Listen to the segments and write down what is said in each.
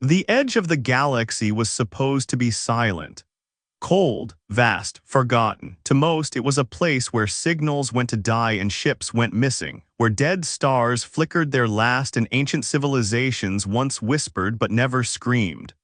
The edge of the galaxy was supposed to be silent. Cold, vast, forgotten. To most, it was a place where signals went to die and ships went missing, where dead stars flickered their last and ancient civilizations once whispered but never screamed.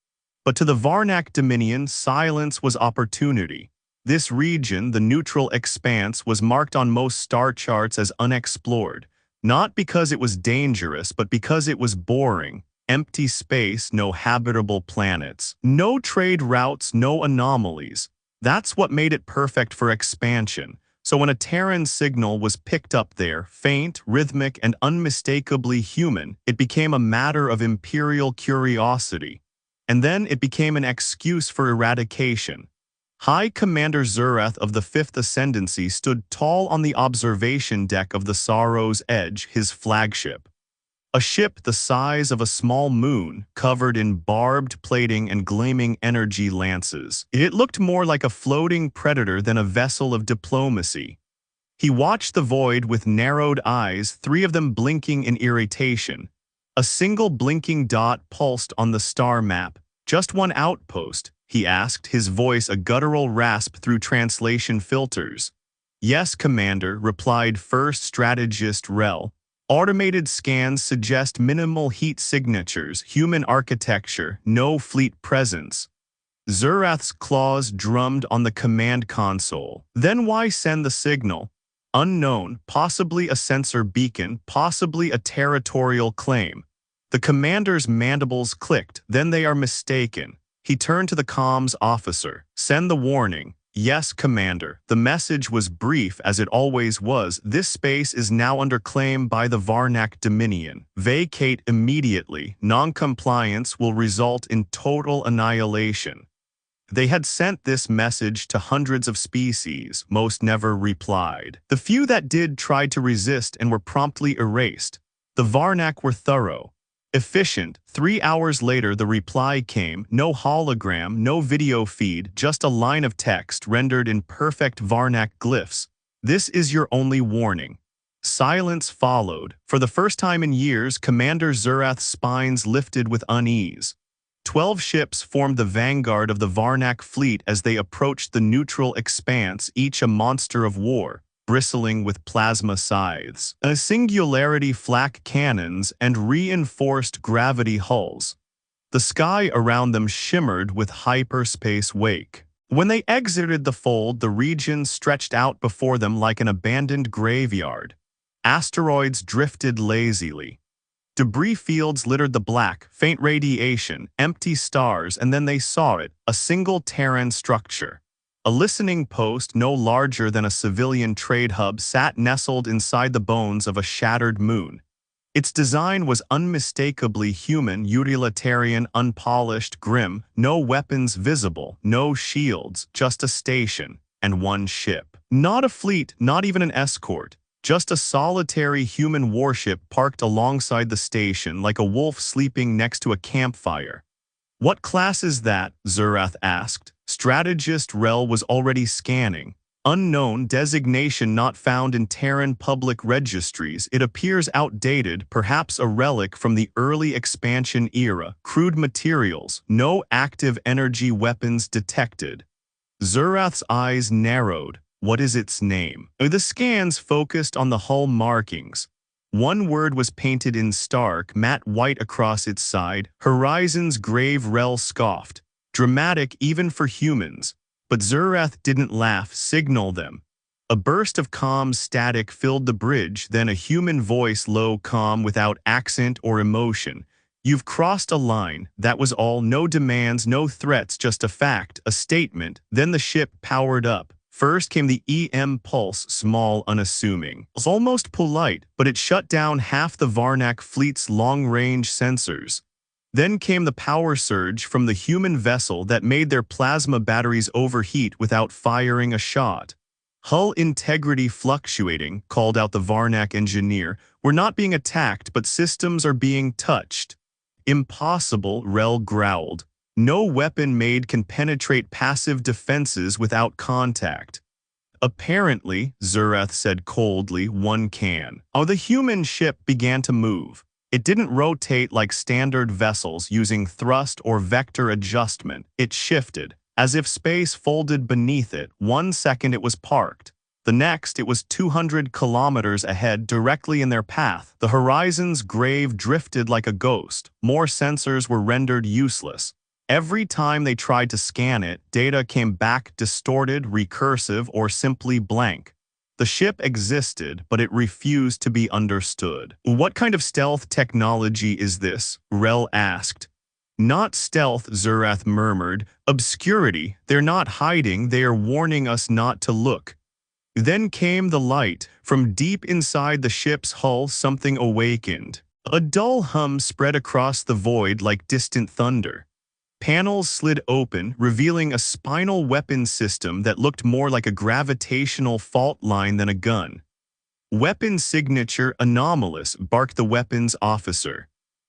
But to the Varnak Dominion, silence was opportunity. This region, the neutral expanse, was marked on most star charts as unexplored, not because it was dangerous, but because it was boring. Empty space, no habitable planets, no trade routes, no anomalies. That's what made it perfect for expansion. So when a Terran signal was picked up there, faint, rhythmic, and unmistakably human, it became a matter of imperial curiosity. And then it became an excuse for eradication. High Commander Zurath of the Fifth Ascendancy stood tall on the observation deck of the Sorrow's Edge, his flagship. A ship the size of a small moon, covered in barbed plating and gleaming energy lances. It looked more like a floating predator than a vessel of diplomacy. He watched the void with narrowed eyes, three of them blinking in irritation. A single blinking dot pulsed on the star map. "Just one outpost?" he asked, his voice a guttural rasp through translation filters. "Yes, Commander," replied First Strategist Rel. "Automated scans suggest minimal heat signatures, human architecture, no fleet presence." Zurath's claws drummed on the command console. "Then why send the signal?" "Unknown, possibly a sensor beacon, possibly a territorial claim." The commander's mandibles clicked, "Then they are mistaken." He turned to the comms officer. "Send the warning." "Yes, Commander." The message was brief, as it always was. "This space is now under claim by the Varnak Dominion. Vacate immediately. Non-compliance will result in total annihilation." They had sent this message to hundreds of species. Most never replied. The few that did tried to resist and were promptly erased. The Varnak were thorough. Efficient. 3 hours later the reply came, no hologram, no video feed, just a line of text rendered in perfect Varnak glyphs. "This is your only warning." Silence followed. For the first time in years, Commander Zurath's spines lifted with unease. 12 ships formed the vanguard of the Varnak fleet as they approached the neutral expanse, each a monster of war, bristling with plasma scythes, a singularity flak cannons, and reinforced gravity hulls. The sky around them shimmered with hyperspace wake. When they exited the fold, the region stretched out before them like an abandoned graveyard. Asteroids drifted lazily. Debris fields littered the black, faint radiation, empty stars, and then they saw it, a single Terran structure. A listening post no larger than a civilian trade hub sat nestled inside the bones of a shattered moon. Its design was unmistakably human, utilitarian, unpolished, grim, no weapons visible, no shields, just a station, and one ship. Not a fleet, not even an escort, just a solitary human warship parked alongside the station like a wolf sleeping next to a campfire. "What class is that?" Zurath asked. Strategist Rel was already scanning. "Unknown, designation not found in Terran public registries. It appears outdated, perhaps a relic from the early expansion era. Crude materials, no active energy weapons detected." Zurath's eyes narrowed. "What is its name?" The scans focused on the hull markings. One word was painted in stark, matte white across its side. "Horizon's Grave." Rel scoffed. "Dramatic even for humans." But Zurath didn't laugh. "Signal them." A burst of calm static filled the bridge, then a human voice, low, calm, without accent or emotion. "You've crossed a line." That was all. No demands, no threats, just a fact, a statement. Then the ship powered up. First came the EM pulse, small, unassuming. It was almost polite, but it shut down half the Varnak fleet's long-range sensors. Then came the power surge from the human vessel that made their plasma batteries overheat without firing a shot. "Hull integrity fluctuating," called out the Varnak engineer. "We're not being attacked, but systems are being touched." "Impossible," Rel growled. "No weapon made can penetrate passive defenses without contact." "Apparently," Zurath said coldly, "one can." Oh, the human ship began to move. It didn't rotate like standard vessels using thrust or vector adjustment. It shifted, as if space folded beneath it. 1 second it was parked. The next, it was 200 kilometers ahead, directly in their path. The horizon's grave drifted like a ghost. More sensors were rendered useless. Every time they tried to scan it, data came back distorted, recursive, or simply blank. The ship existed, but it refused to be understood. "What kind of stealth technology is this?" Rel asked. "Not stealth," Zurath murmured. "Obscurity. They're not hiding, they are warning us not to look." Then came the light. From deep inside the ship's hull, something awakened. A dull hum spread across the void like distant thunder. Panels slid open, revealing a spinal weapon system that looked more like a gravitational fault line than a gun. "Weapon signature anomalous," barked the weapons officer.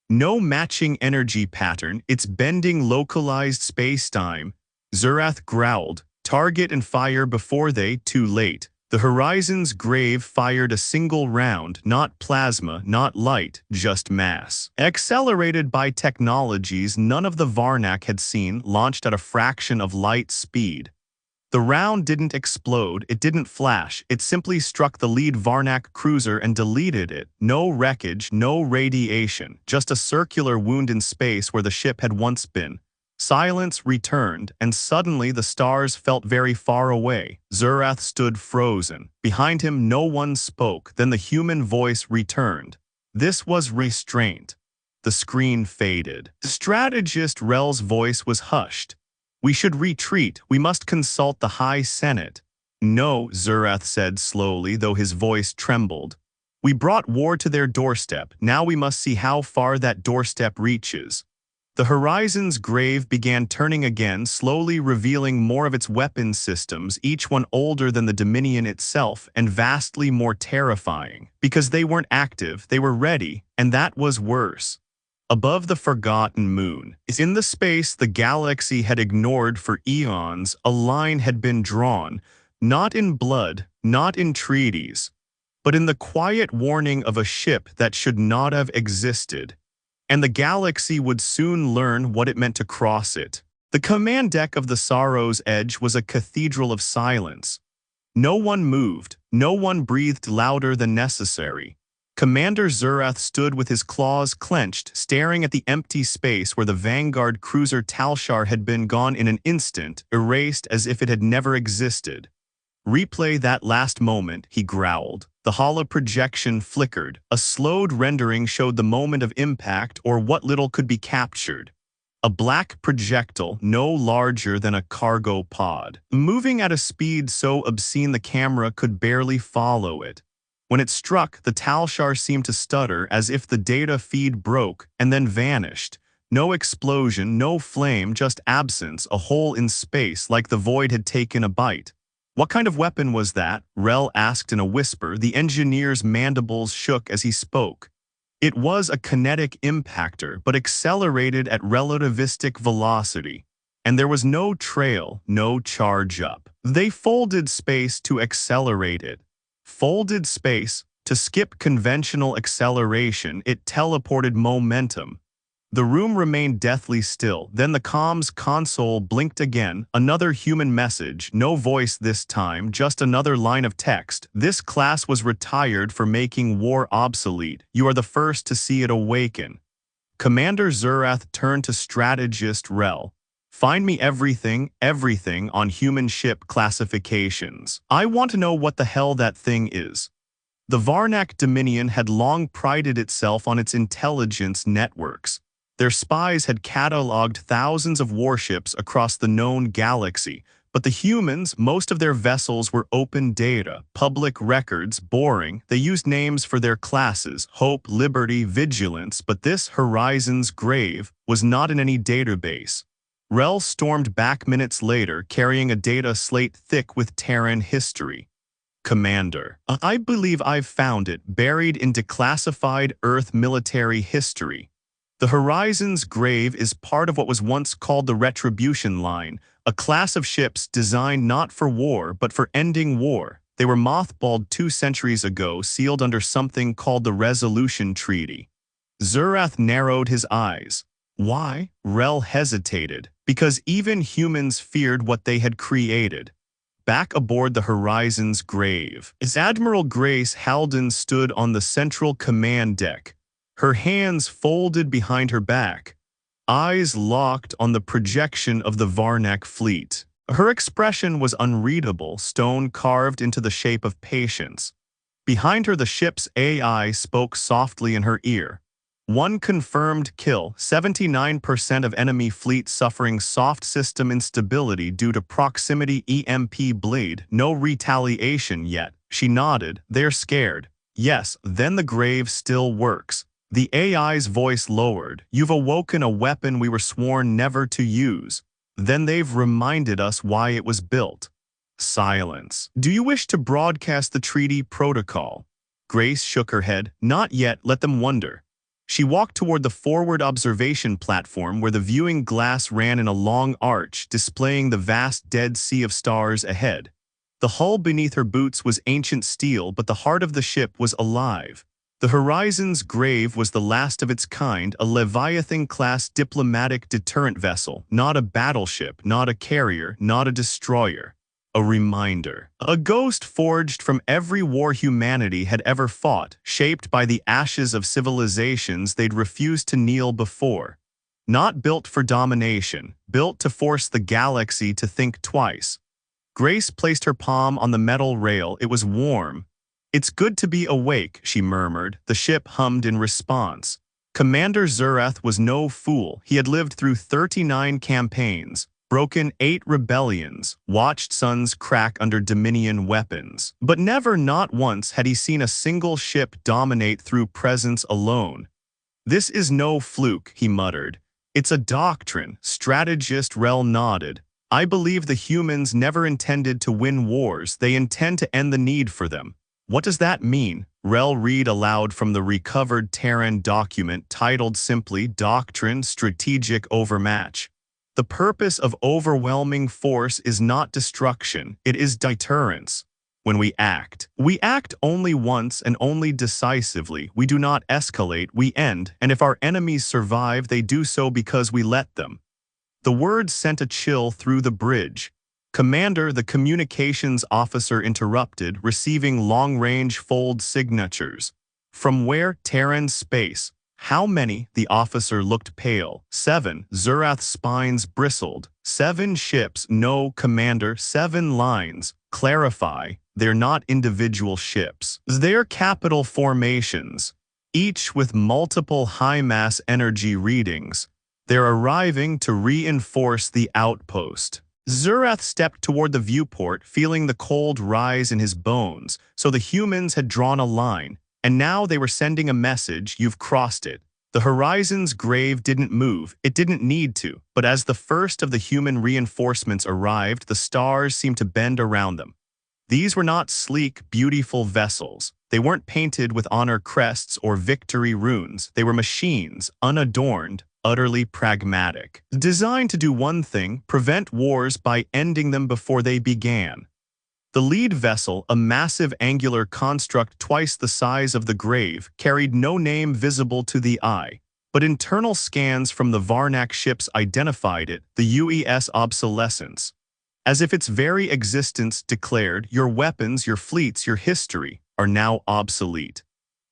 "No matching energy pattern, it's bending localized space-time." Zurath growled. "Target and fire before they, too late." The horizon's grave fired a single round, not plasma, not light, just mass. Accelerated by technologies none of the Varnak had seen, launched at a fraction of light speed. The round didn't explode, it didn't flash, it simply struck the lead Varnak cruiser and deleted it. No wreckage, no radiation, just a circular wound in space where the ship had once been. Silence returned, and suddenly the stars felt very far away. Zurath stood frozen. Behind him no one spoke, then the human voice returned. This was restraint. The screen faded. Strategist Rel's voice was hushed. "We should retreat, we must consult the High Senate." "No," Zurath said slowly, though his voice trembled. "We brought war to their doorstep, now we must see how far that doorstep reaches." The horizon's grave began turning again, slowly revealing more of its weapon systems, each one older than the Dominion itself and vastly more terrifying. Because they weren't active, they were ready, and that was worse. Above the forgotten moon, in the space the galaxy had ignored for eons, a line had been drawn, not in blood, not in treaties, but in the quiet warning of a ship that should not have existed. And the galaxy would soon learn what it meant to cross it. The command deck of the Sorrow's Edge was a cathedral of silence. No one moved, no one breathed louder than necessary. Commander Zurath stood with his claws clenched, staring at the empty space where the Vanguard cruiser Talshar had been gone in an instant, erased as if it had never existed. "Replay that last moment," he growled. The holoprojection flickered. A slowed rendering showed the moment of impact or what little could be captured. A black projectile, no larger than a cargo pod, moving at a speed so obscene the camera could barely follow it. When it struck, the Talshar seemed to stutter as if the data feed broke and then vanished. No explosion, no flame, just absence, a hole in space like the void had taken a bite. "What kind of weapon was that?" Rel asked in a whisper. The engineer's mandibles shook as he spoke. "It was a kinetic impactor, but accelerated at relativistic velocity. And there was no trail, no charge up. They folded space to accelerate it. Folded space, to skip conventional acceleration, it teleported momentum." The room remained deathly still. Then the comms console blinked again. Another human message, no voice this time, just another line of text. "This class was retired for making war obsolete. You are the first to see it awaken." Commander Zurath turned to strategist Rel. "Find me everything on human ship classifications. I want to know what the hell that thing is." The Varnak Dominion had long prided itself on its intelligence networks. Their spies had catalogued thousands of warships across the known galaxy, but the humans, most of their vessels were open data, public records, boring. They used names for their classes, Hope, Liberty, Vigilance, but this Horizon's Grave was not in any database. Rel stormed back minutes later, carrying a data slate thick with Terran history. "Commander, I believe I've found it, buried in declassified Earth military history. The Horizon's Grave is part of what was once called the Retribution Line, a class of ships designed not for war but for ending war. They were mothballed 2 centuries ago, sealed under something called the Resolution Treaty. Zurath narrowed his eyes. Why? Rel hesitated. Because even humans feared what they had created. Back aboard the Horizon's grave, as Admiral Grace Halden stood on the central command deck, her hands folded behind her back, eyes locked on the projection of the Varnak fleet. Her expression was unreadable, stone carved into the shape of patience. Behind her, the ship's AI spoke softly in her ear. One confirmed kill, 79% of enemy fleet suffering soft system instability due to proximity EMP bleed. No retaliation yet. She nodded. They're scared. Yes, then the grave still works. The AI's voice lowered. You've awoken a weapon we were sworn never to use. Then they've reminded us why it was built. Silence. Do you wish to broadcast the treaty protocol? Grace shook her head. Not yet, let them wonder. She walked toward the forward observation platform where the viewing glass ran in a long arch, displaying the vast dead sea of stars ahead. The hull beneath her boots was ancient steel, but the heart of the ship was alive. The Horizon's grave was the last of its kind, a Leviathan-class diplomatic deterrent vessel, not a battleship, not a carrier, not a destroyer. A reminder. A ghost forged from every war humanity had ever fought, shaped by the ashes of civilizations they'd refused to kneel before. Not built for domination, built to force the galaxy to think twice. Grace placed her palm on the metal rail. It was warm. It's good to be awake, she murmured. The ship hummed in response. Commander Zurath was no fool. He had lived through 39 campaigns. Broken 8 rebellions, watched suns crack under Dominion weapons. But never, not once, had he seen a single ship dominate through presence alone. This is no fluke, he muttered. It's a doctrine. Strategist Rel nodded. I believe the humans never intended to win wars. They intend to end the need for them. What does that mean? Rel read aloud from the recovered Terran document titled simply Doctrine Strategic Overmatch. The purpose of overwhelming force is not destruction, it is deterrence. When we act only once and only decisively. We do not escalate, we end, and if our enemies survive, they do so because we let them. The words sent a chill through the bridge. Commander, the communications officer interrupted, receiving long-range fold signatures. From where? Terran space. How many? The officer looked pale. 7. Zurath's spines bristled. 7 ships. No, Commander. 7 lines. Clarify. They're not individual ships. They're capital formations, each with multiple high-mass energy readings. They're arriving to reinforce the outpost. Zurath stepped toward the viewport, feeling the cold rise in his bones, so the humans had drawn a line. And now they were sending a message, you've crossed it. The Horizon's grave didn't move, it didn't need to, but as the first of the human reinforcements arrived, the stars seemed to bend around them. These were not sleek, beautiful vessels. They weren't painted with honor crests or victory runes. They were machines, unadorned, utterly pragmatic. Designed to do one thing, prevent wars by ending them before they began. The lead vessel, a massive angular construct twice the size of the grave, carried no name visible to the eye, but internal scans from the Varnak ships identified it, the UES obsolescence. As if its very existence declared, your weapons, your fleets, your history, are now obsolete.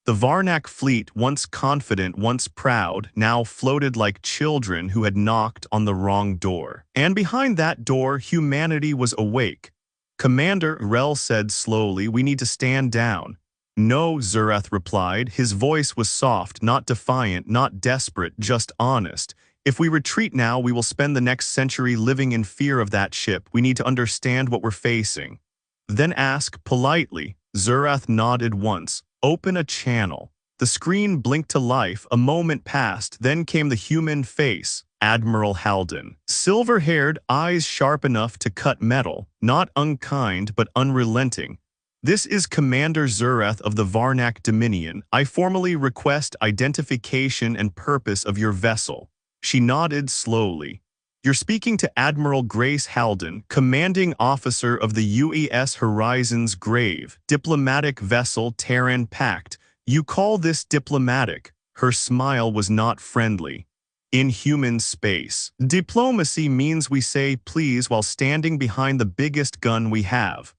The Varnak fleet, once confident, once proud, now floated like children who had knocked on the wrong door. And behind that door, humanity was awake. Commander, Rel said slowly, we need to stand down. No, Zurath replied. His voice was soft, not defiant, not desperate, just honest. If we retreat now, we will spend the next century living in fear of that ship. We need to understand what we're facing. Then ask politely. Zurath nodded once. Open a channel. The screen blinked to life. A moment passed. Then came the human face. Admiral Halden. Silver-haired, eyes sharp enough to cut metal, not unkind but unrelenting. This is Commander Zurath of the Varnak Dominion. I formally request identification and purpose of your vessel. She nodded slowly. You're speaking to Admiral Grace Halden, commanding officer of the UES Horizon's grave, diplomatic vessel Terran Pact. You call this diplomatic? Her smile was not friendly. In human space, diplomacy means we say please while standing behind the biggest gun we have.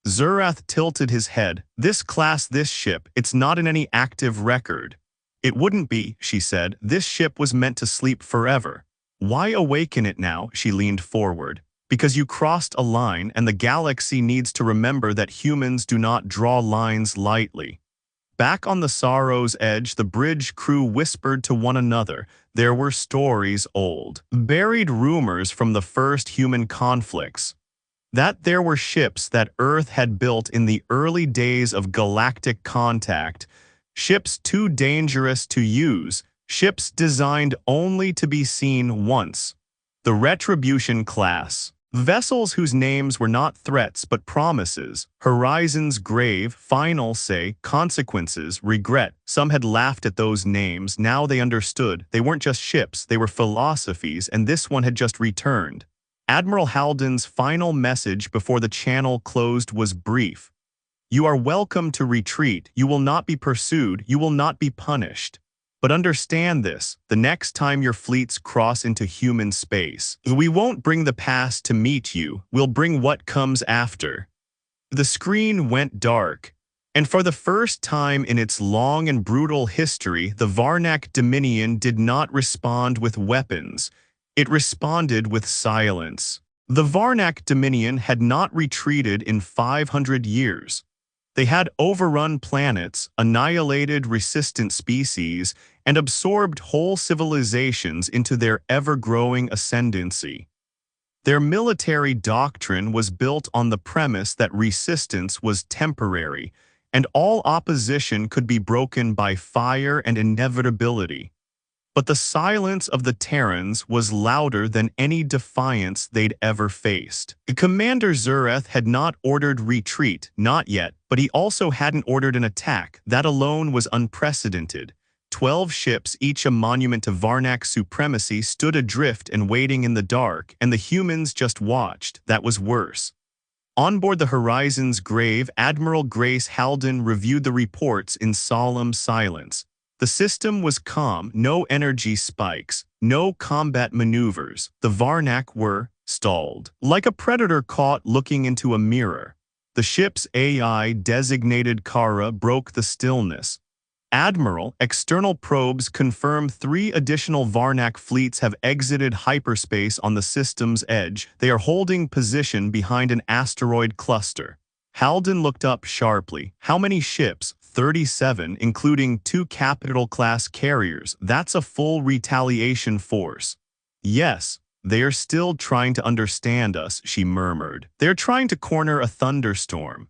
Zurath tilted his head. This class, this ship, it's not in any active record. It wouldn't be, she said. This ship was meant to sleep forever. Why awaken it now? She leaned forward. Because you crossed a line and the galaxy needs to remember that humans do not draw lines lightly. Back on the Sorrow's edge, the bridge crew whispered to one another. There were stories old, buried rumors from the first human conflicts. That there were ships that Earth had built in the early days of galactic contact, ships too dangerous to use, ships designed only to be seen once. The Retribution class. Vessels whose names were not threats but promises, horizons grave, final say, consequences, regret. Some had laughed at those names, now they understood. They weren't just ships, they were philosophies, and this one had just returned. Admiral Halden's final message before the channel closed was brief. You are welcome to retreat, you will not be pursued, you will not be punished. But understand this, the next time your fleets cross into human space, we won't bring the past to meet you, we'll bring what comes after. The screen went dark, and for the first time in its long and brutal history, the Varnak Dominion did not respond with weapons. It responded with silence. The Varnak Dominion had not retreated in 500 years. They had overrun planets, annihilated resistant species, and absorbed whole civilizations into their ever-growing ascendancy. Their military doctrine was built on the premise that resistance was temporary, and all opposition could be broken by fire and inevitability. But the silence of the Terrans was louder than any defiance they'd ever faced. Commander Zurath had not ordered retreat, not yet, but he also hadn't ordered an attack. That alone was unprecedented. 12 ships, each a monument to Varnak supremacy, stood adrift and waiting in the dark, and the humans just watched. That was worse. On board the Horizon's grave, Admiral Grace Halden reviewed the reports in solemn silence. The system was calm, no energy spikes, no combat maneuvers. The Varnak were stalled. Like a predator caught looking into a mirror. The ship's AI, designated Kara, broke the stillness. Admiral, external probes confirm 3 additional Varnak fleets have exited hyperspace on the system's edge. They are holding position behind an asteroid cluster. Halden looked up sharply. How many ships? 37, including 2 capital-class carriers. That's a full retaliation force. Yes, they are still trying to understand us, she murmured. They're trying to corner a thunderstorm.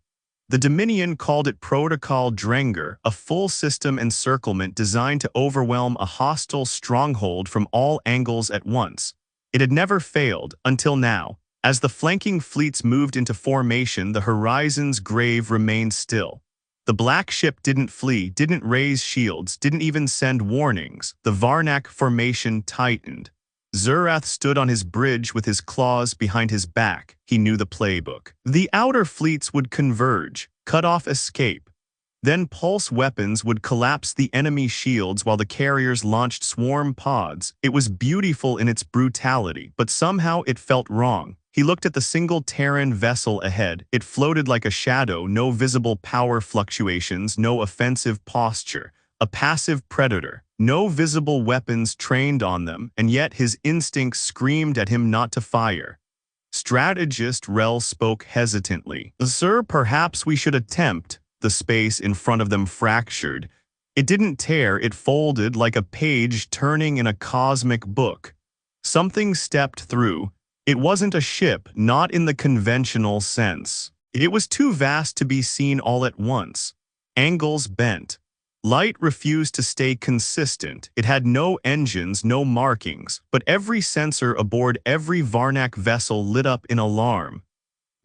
The Dominion called it Protocol Drenger, a full system encirclement designed to overwhelm a hostile stronghold from all angles at once. It had never failed, until now. As the flanking fleets moved into formation, the Horizon's grave remained still. The black ship didn't flee, didn't raise shields, didn't even send warnings. The Varnak formation tightened. Zurath stood on his bridge with his claws behind his back. He knew the playbook. The outer fleets would converge, cut off escape. Then pulse weapons would collapse the enemy shields while the carriers launched swarm pods. It was beautiful in its brutality, but somehow it felt wrong. He looked at the single Terran vessel ahead. It floated like a shadow, no visible power fluctuations, no offensive posture. A passive predator. No visible weapons trained on them, and yet his instincts screamed at him not to fire. Strategist Rel spoke hesitantly. Sir, perhaps we should attempt. The space in front of them fractured. It didn't tear, it folded like a page turning in a cosmic book. Something stepped through. It wasn't a ship, not in the conventional sense. It was too vast to be seen all at once. Angles bent. Light refused to stay consistent. It had no engines, no markings, but every sensor aboard every Varnak vessel lit up in alarm.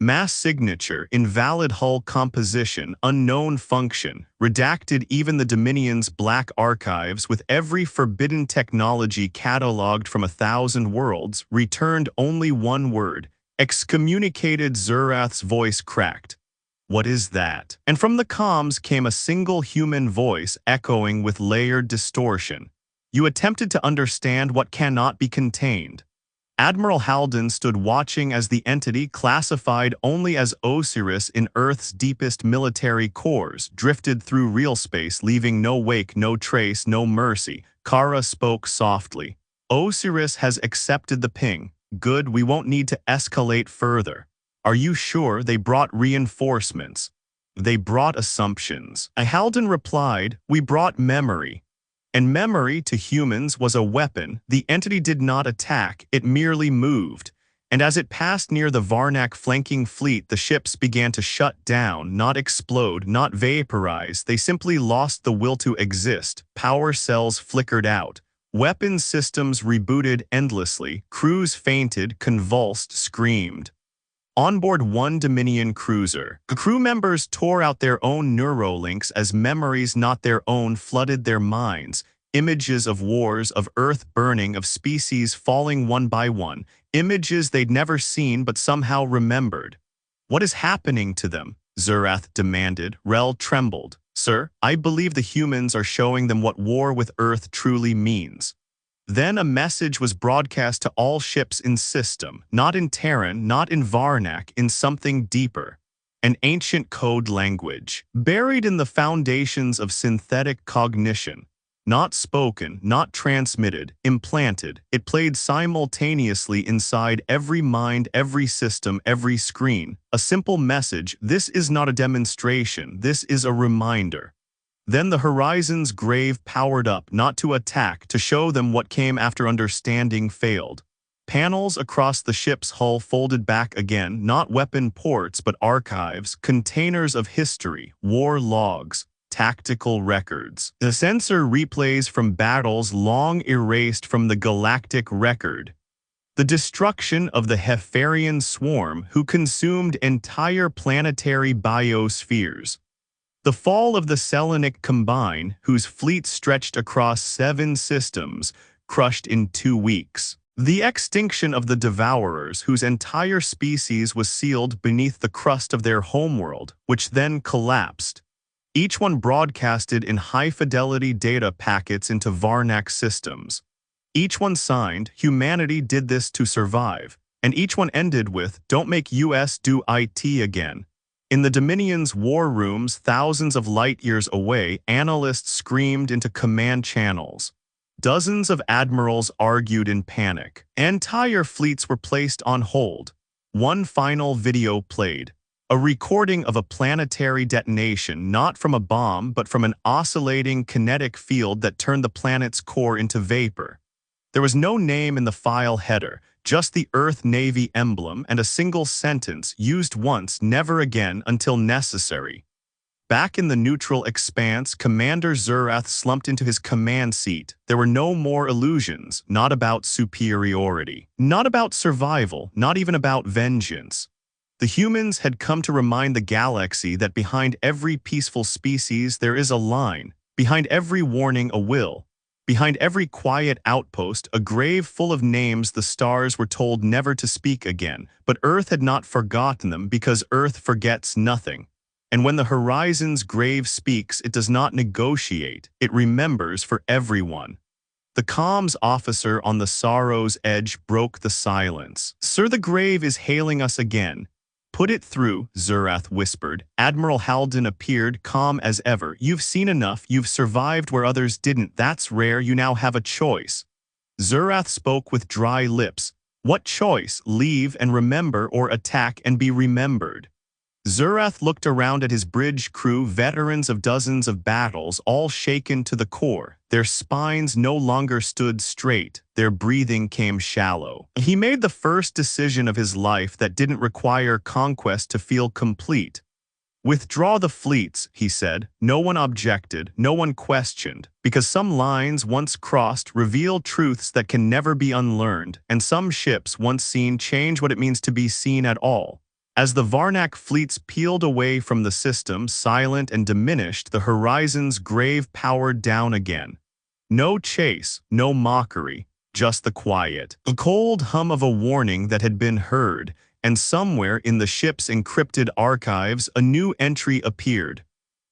Mass signature, invalid hull composition, unknown function, redacted even the Dominion's black archives with every forbidden technology catalogued from 1,000 worlds, returned only one word. Excommunicated. Zurath's voice cracked. "What is that?" And from the comms came a single human voice echoing with layered distortion. "You attempted to understand what cannot be contained." Admiral Halden stood watching as the entity classified only as Osiris in Earth's deepest military cores drifted through real space, leaving no wake, no trace, no mercy. Kara spoke softly. "Osiris has accepted the ping. Good, we won't need to escalate further." "Are you sure they brought reinforcements?" "They brought assumptions." Halden replied, "We brought memory." And memory to humans was a weapon. The entity did not attack, it merely moved. And as it passed near the Varnak flanking fleet, the ships began to shut down, not explode, not vaporize. They simply lost the will to exist. Power cells flickered out. Weapon systems rebooted endlessly. Crews fainted, convulsed, screamed. On board one Dominion cruiser, the crew members tore out their own neurolinks as memories not their own flooded their minds. Images of wars, of Earth burning, of species falling one by one. Images they'd never seen but somehow remembered. "What is happening to them?" Zurath demanded. Rel trembled. "Sir, I believe the humans are showing them what war with Earth truly means." Then a message was broadcast to all ships in system, not in Terran, not in Varnak, in something deeper. An ancient code language, buried in the foundations of synthetic cognition. Not spoken, not transmitted, implanted. It played simultaneously inside every mind, every system, every screen. A simple message: this is not a demonstration, this is a reminder. Then the Horizon's grave powered up, not to attack, to show them what came after understanding failed. Panels across the ship's hull folded back again, not weapon ports but archives, containers of history, war logs, tactical records. The sensor replays from battles long erased from the galactic record. The destruction of the Heffarian swarm who consumed entire planetary biospheres. The fall of the Selenic Combine, whose fleet stretched across 7 systems, crushed in 2 weeks. The extinction of the Devourers, whose entire species was sealed beneath the crust of their homeworld, which then collapsed. Each one broadcasted in high-fidelity data packets into Varnak systems. Each one signed, "Humanity did this to survive." And each one ended with, "Don't make US do IT again." In the Dominion's war rooms, thousands of light-years away, analysts screamed into command channels. Dozens of admirals argued in panic. Entire fleets were placed on hold. One final video played. A recording of a planetary detonation, not from a bomb, but from an oscillating kinetic field that turned the planet's core into vapor. There was no name in the file header, just the Earth Navy emblem and a single sentence, used once, never again, until necessary. Back in the neutral expanse, Commander Zurath slumped into his command seat. There were no more illusions, not about superiority, not about survival, not even about vengeance. The humans had come to remind the galaxy that behind every peaceful species there is a line, behind every warning a will. Behind every quiet outpost, a grave full of names the stars were told never to speak again, but Earth had not forgotten them because Earth forgets nothing. And when the Horizon's grave speaks, it does not negotiate, it remembers for everyone. The comms officer on the Sorrow's Edge broke the silence. "Sir, the grave is hailing us again." "Put it through," Zurath whispered. Admiral Halden appeared, calm as ever. "You've seen enough, you've survived where others didn't. That's rare, you now have a choice." Zurath spoke with dry lips. "What choice? Leave and remember, or attack and be remembered?" Zurath looked around at his bridge crew, veterans of dozens of battles, all shaken to the core. Their spines no longer stood straight, their breathing came shallow. He made the first decision of his life that didn't require conquest to feel complete. "Withdraw the fleets," he said. No one objected, no one questioned, because some lines once crossed reveal truths that can never be unlearned, and some ships once seen change what it means to be seen at all. As the Varnak fleets peeled away from the system, silent and diminished, the Horizon's grave powered down again. No chase, no mockery, just the quiet. A cold hum of a warning that had been heard, and somewhere in the ship's encrypted archives a new entry appeared.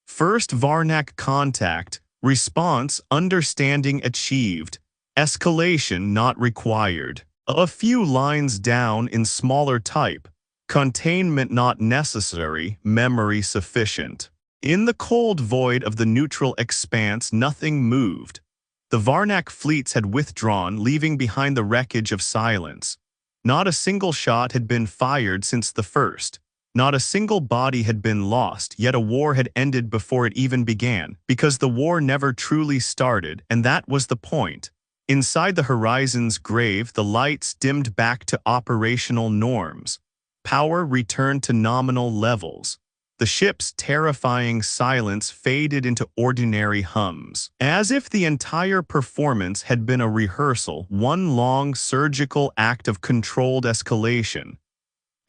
First Varnak contact, response understanding achieved, escalation not required. A few lines down in smaller type, containment not necessary, memory sufficient. In the cold void of the neutral expanse nothing moved. The Varnak fleets had withdrawn, leaving behind the wreckage of silence. Not a single shot had been fired since the first. Not a single body had been lost, yet a war had ended before it even began, because the war never truly started, and that was the point. Inside the horizon's grave, the lights dimmed back to operational norms. Power returned to nominal levels. The ship's terrifying silence faded into ordinary hums. As if the entire performance had been a rehearsal, one long surgical act of controlled escalation.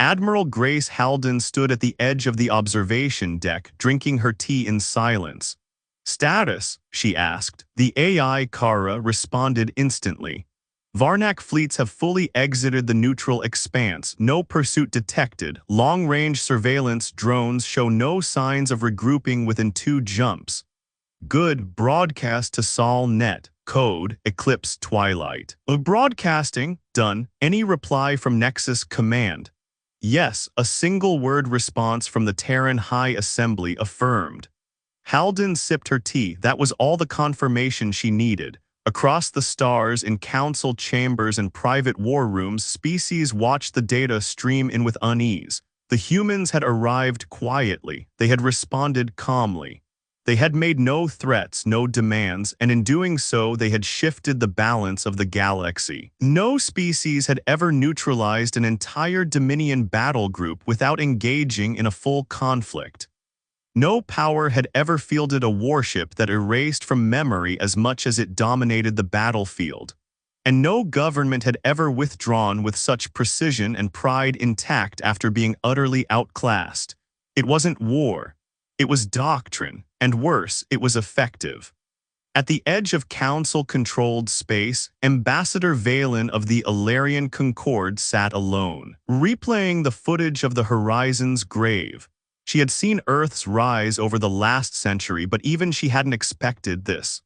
Admiral Grace Halden stood at the edge of the observation deck, drinking her tea in silence. "Status?" she asked. The AI Kara responded instantly. "Varnak fleets have fully exited the neutral expanse. No pursuit detected. Long-range surveillance drones show no signs of regrouping within 2 jumps. Good. Broadcast to Sol Net. Code, Eclipse Twilight." "Broadcasting. Done." Any reply from Nexus Command? "Yes," a single-word response from the Terran High Assembly affirmed. Halden sipped her tea. That was all the confirmation she needed. Across the stars, in council chambers and private war rooms, species watched the data stream in with unease. The humans had arrived quietly. They had responded calmly. They had made no threats, no demands, and in doing so they had shifted the balance of the galaxy. No species had ever neutralized an entire Dominion battle group without engaging in a full conflict. No power had ever fielded a warship that erased from memory as much as it dominated the battlefield. And no government had ever withdrawn with such precision and pride intact after being utterly outclassed. It wasn't war. It was doctrine, and worse, it was effective. At the edge of council-controlled space, Ambassador Valen of the Ilarian Concorde sat alone, replaying the footage of the horizon's grave. She had seen Earth's rise over the last century, but even she hadn't expected this.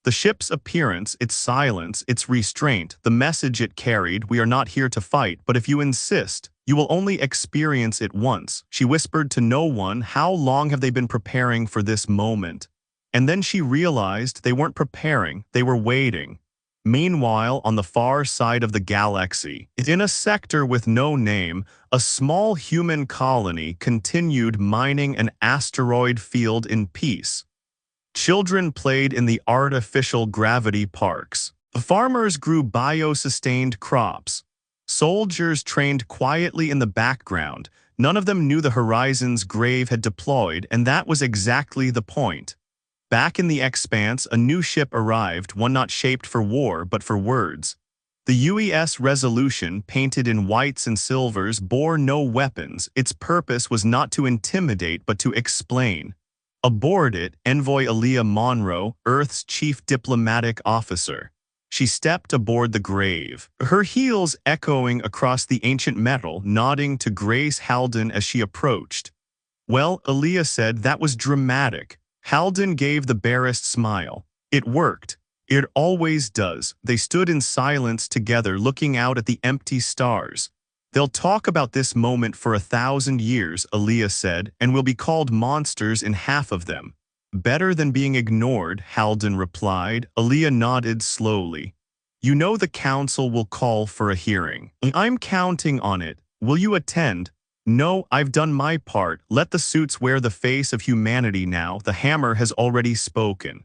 The ship's appearance, its silence, its restraint, the message it carried, "We are not here to fight, but if you insist, you will only experience it once." She whispered to no one, "How long have they been preparing for this moment?" And then she realized they weren't preparing, they were waiting. Meanwhile, on the far side of the galaxy, in a sector with no name, a small human colony continued mining an asteroid field in peace. Children played in the artificial gravity parks. Farmers grew bio-sustained crops. Soldiers trained quietly in the background. None of them knew the horizon's grave had deployed, and that was exactly the point. Back in the expanse, a new ship arrived, one not shaped for war but for words. The UES Resolution, painted in whites and silvers, bore no weapons. Its purpose was not to intimidate but to explain. Aboard it, Envoy Aaliyah Monroe, Earth's chief diplomatic officer. She stepped aboard the grave, her heels echoing across the ancient metal, nodding to Grace Halden as she approached. "Well," Aaliyah said, "that was dramatic." Halden gave the barest smile. "It worked. It always does." They stood in silence together, looking out at the empty stars. "They'll talk about this moment for 1,000 years, Aaliyah said, "and we'll be called monsters in half of them." "Better than being ignored," Halden replied. Aaliyah nodded slowly. "You know the council will call for a hearing. I'm counting on it. Will you attend?" "No, I've done my part. Let the suits wear the face of humanity now. The hammer has already spoken."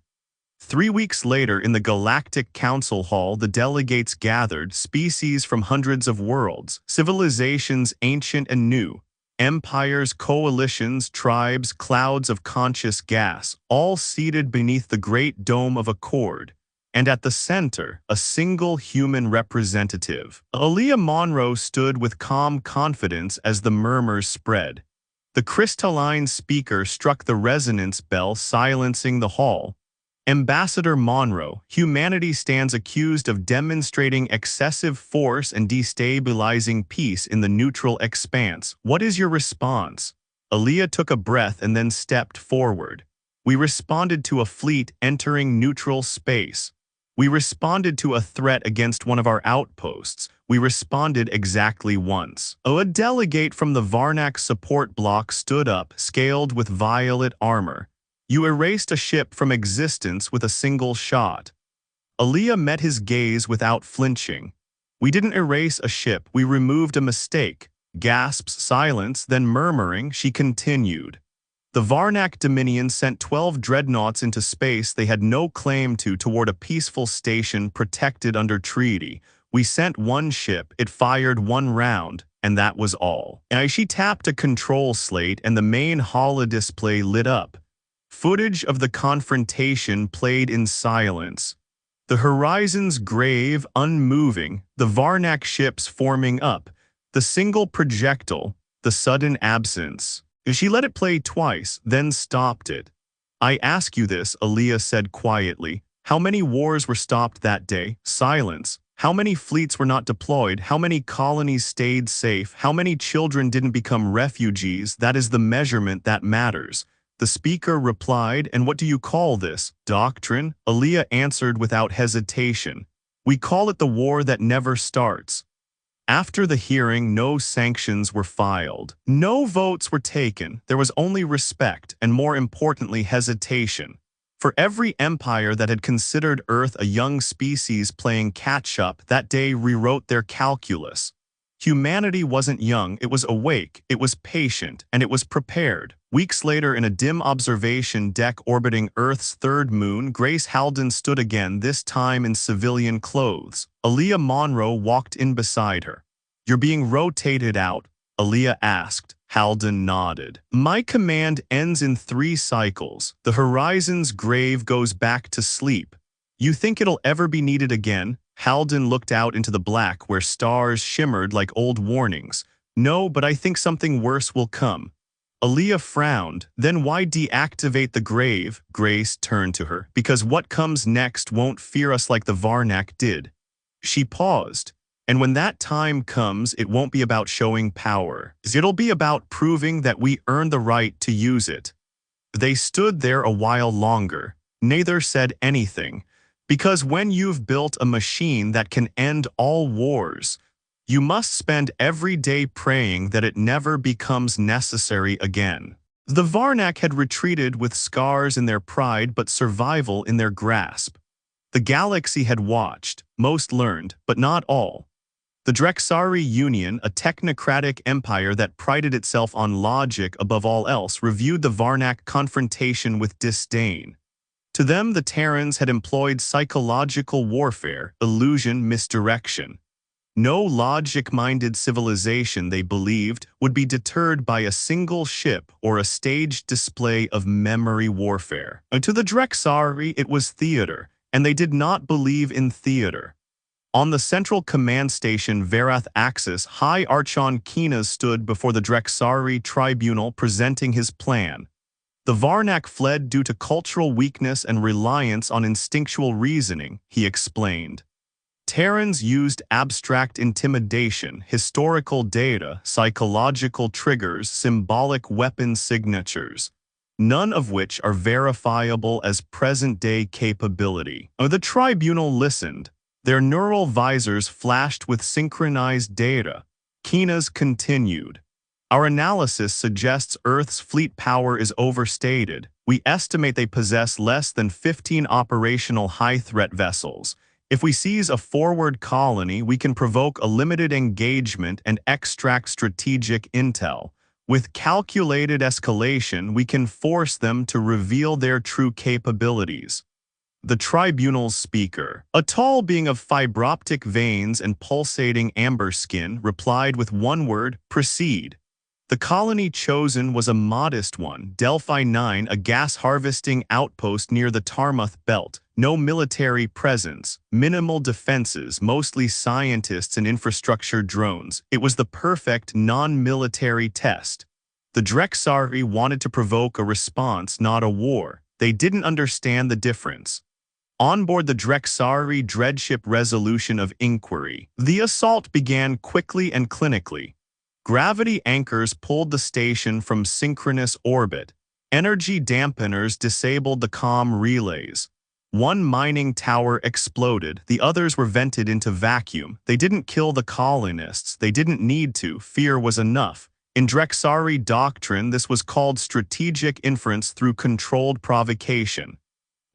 3 weeks later, in the Galactic Council Hall, the delegates gathered, species from hundreds of worlds, civilizations ancient and new, empires, coalitions, tribes, clouds of conscious gas, all seated beneath the great dome of accord. And at the center, a single human representative. Aaliyah Monroe stood with calm confidence as the murmurs spread. The crystalline speaker struck the resonance bell, silencing the hall. Ambassador Monroe, humanity stands accused of demonstrating excessive force and destabilizing peace in the neutral expanse. What is your response? Aaliyah took a breath and then stepped forward. We responded to a fleet entering neutral space. We responded to a threat against one of our outposts. We responded exactly once. A delegate from the Varnak support block stood up, scaled with violet armor. You erased a ship from existence with a single shot. Aaliyah met his gaze without flinching. We didn't erase a ship, we removed a mistake. Gasps, silence, then murmuring, she continued. The Varnak Dominion sent 12 dreadnoughts into space they had no claim to toward a peaceful station protected under treaty. We sent one ship, it fired one round, and that was all. And she tapped a control slate and the main holodisplay lit up. Footage of the confrontation played in silence. The horizon's grave, unmoving, the Varnak ships forming up, the single projectile, the sudden absence. She let it play twice, then stopped it. I ask you this, Aaliyah said quietly. How many wars were stopped that day? Silence. How many fleets were not deployed? How many colonies stayed safe? How many children didn't become refugees? That is the measurement that matters. The speaker replied, and what do you call this? Doctrine? Aaliyah answered without hesitation. We call it the war that never starts. After the hearing, no sanctions were filed. No votes were taken. There was only respect, and more importantly, hesitation. For every empire that had considered Earth a young species playing catch-up, that day rewrote their calculus. Humanity wasn't young, it was awake, it was patient, and it was prepared. Weeks later, in a dim observation deck orbiting Earth's third moon, Grace Halden stood again, this time in civilian clothes. Aaliyah Monroe walked in beside her. You're being rotated out, Aaliyah asked. Halden nodded. My command ends in 3 cycles. The horizon's grave goes back to sleep. You think it'll ever be needed again? Halden looked out into the black where stars shimmered like old warnings. No, but I think something worse will come. Aaliyah frowned. Then why deactivate the grave? Grace turned to her. Because what comes next won't fear us like the Varnak did. She paused. And when that time comes, it won't be about showing power. It'll be about proving that we earned the right to use it. They stood there a while longer. Neither said anything. Because when you've built a machine that can end all wars, you must spend every day praying that it never becomes necessary again. The Varnak had retreated with scars in their pride but survival in their grasp. The galaxy had watched, most learned, but not all. The Drexari Union, a technocratic empire that prided itself on logic above all else, reviewed the Varnak confrontation with disdain. To them, the Terrans had employed psychological warfare, illusion, misdirection. No logic-minded civilization, they believed, would be deterred by a single ship or a staged display of memory warfare. And to the Drexari, it was theater, and they did not believe in theater. On the central command station Verath Axis, High Archon Kina stood before the Drexari tribunal presenting his plan. The Varnak fled due to cultural weakness and reliance on instinctual reasoning, he explained. Terrans used abstract intimidation, historical data, psychological triggers, symbolic weapon signatures, none of which are verifiable as present-day capability. The tribunal listened. Their neural visors flashed with synchronized data. Kina's continued. Our analysis suggests Earth's fleet power is overstated. We estimate they possess less than 15 operational high-threat vessels. If we seize a forward colony, we can provoke a limited engagement and extract strategic intel. With calculated escalation, we can force them to reveal their true capabilities. The tribunal's speaker, a tall being of fibroptic veins and pulsating amber skin, replied with one word, proceed. The colony chosen was a modest one, Delphi 9, a gas-harvesting outpost near the Tarmuth Belt. No military presence, minimal defenses, mostly scientists and infrastructure drones. It was the perfect non-military test. The Drexari wanted to provoke a response, not a war. They didn't understand the difference. On board the Drexari dreadship resolution of inquiry, the assault began quickly and clinically. Gravity anchors pulled the station from synchronous orbit. Energy dampeners disabled the comm relays. One mining tower exploded, the others were vented into vacuum. They didn't kill the colonists, they didn't need to, fear was enough. In Drexari doctrine, this was called strategic inference through controlled provocation.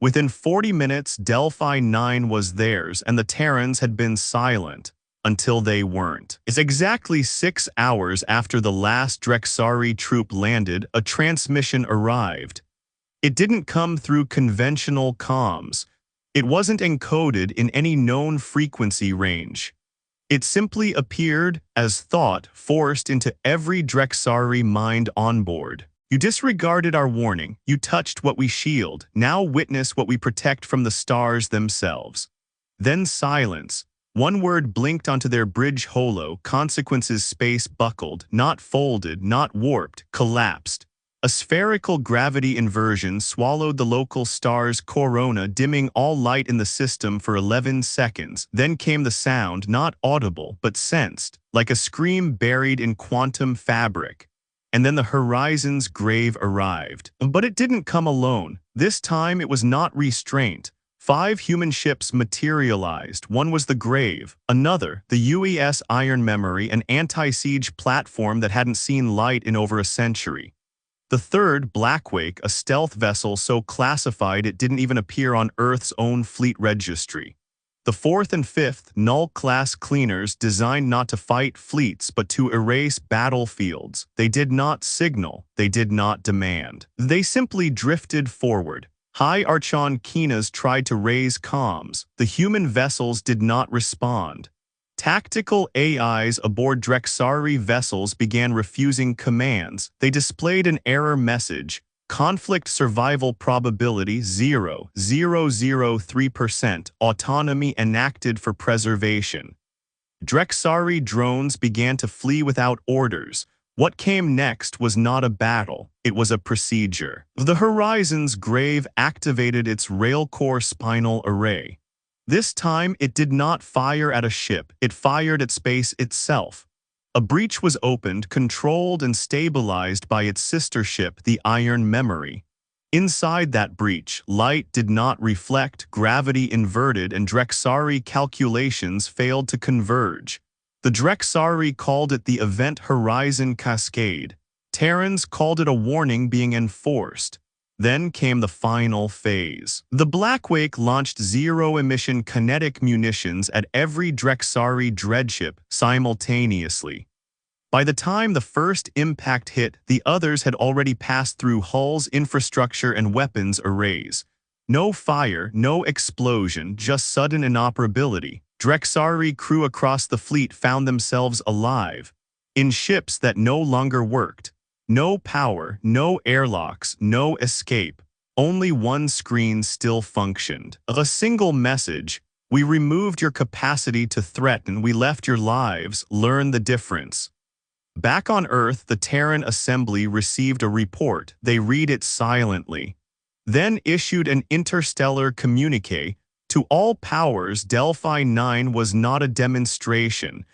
Within 40 minutes, Delphi 9 was theirs, and the Terrans had been silent until they weren't. It's exactly 6 hours after the last Drexari troop landed, a transmission arrived. It didn't come through conventional comms. It wasn't encoded in any known frequency range. It simply appeared as thought forced into every Drexari mind on board. You disregarded our warning. You touched what we shield. Now witness what we protect from the stars themselves. Then silence. One word blinked onto their bridge holo. Consequences space buckled, not folded, not warped, collapsed. A spherical gravity inversion swallowed the local star's corona, dimming all light in the system for 11 seconds. Then came the sound, not audible, but sensed, like a scream buried in quantum fabric. And then the horizon's grave arrived. But it didn't come alone. This time it was not restraint. 5 human ships materialized. One was the grave. Another, the UES Iron Memory, an anti-siege platform that hadn't seen light in over a century. The third, Blackwake, a stealth vessel so classified it didn't even appear on Earth's own fleet registry. The fourth and fifth, null-class cleaners designed not to fight fleets but to erase battlefields. They did not signal, they did not demand. They simply drifted forward. High Archon Kinas tried to raise comms. The human vessels did not respond. Tactical AIs aboard Drexari vessels began refusing commands. They displayed an error message. Conflict survival probability 0.003%. Autonomy enacted for preservation. Drexari drones began to flee without orders. What came next was not a battle, it was a procedure. The Horizon's grave activated its railcore spinal array. This time, it did not fire at a ship, it fired at space itself. A breach was opened, controlled and stabilized by its sister ship, the Iron Memory. Inside that breach, light did not reflect, gravity inverted, and Drexari calculations failed to converge. The Drexari called it the Event Horizon Cascade. Terrans called it a warning being enforced. Then came the final phase. The Blackwake launched zero-emission kinetic munitions at every Drexari dreadship simultaneously. By the time the first impact hit, the others had already passed through hulls, infrastructure, and weapons arrays. No fire, no explosion, just sudden inoperability. Drexari crew across the fleet found themselves alive, in ships that no longer worked. No power, no airlocks, no escape. Only one screen still functioned. A single message: we removed your capacity to threaten, we left your lives, learn the difference. Back on Earth, the Terran Assembly received a report. They read it silently. Then issued an interstellar communique. To all powers, Delphi 9 was not a demonstration.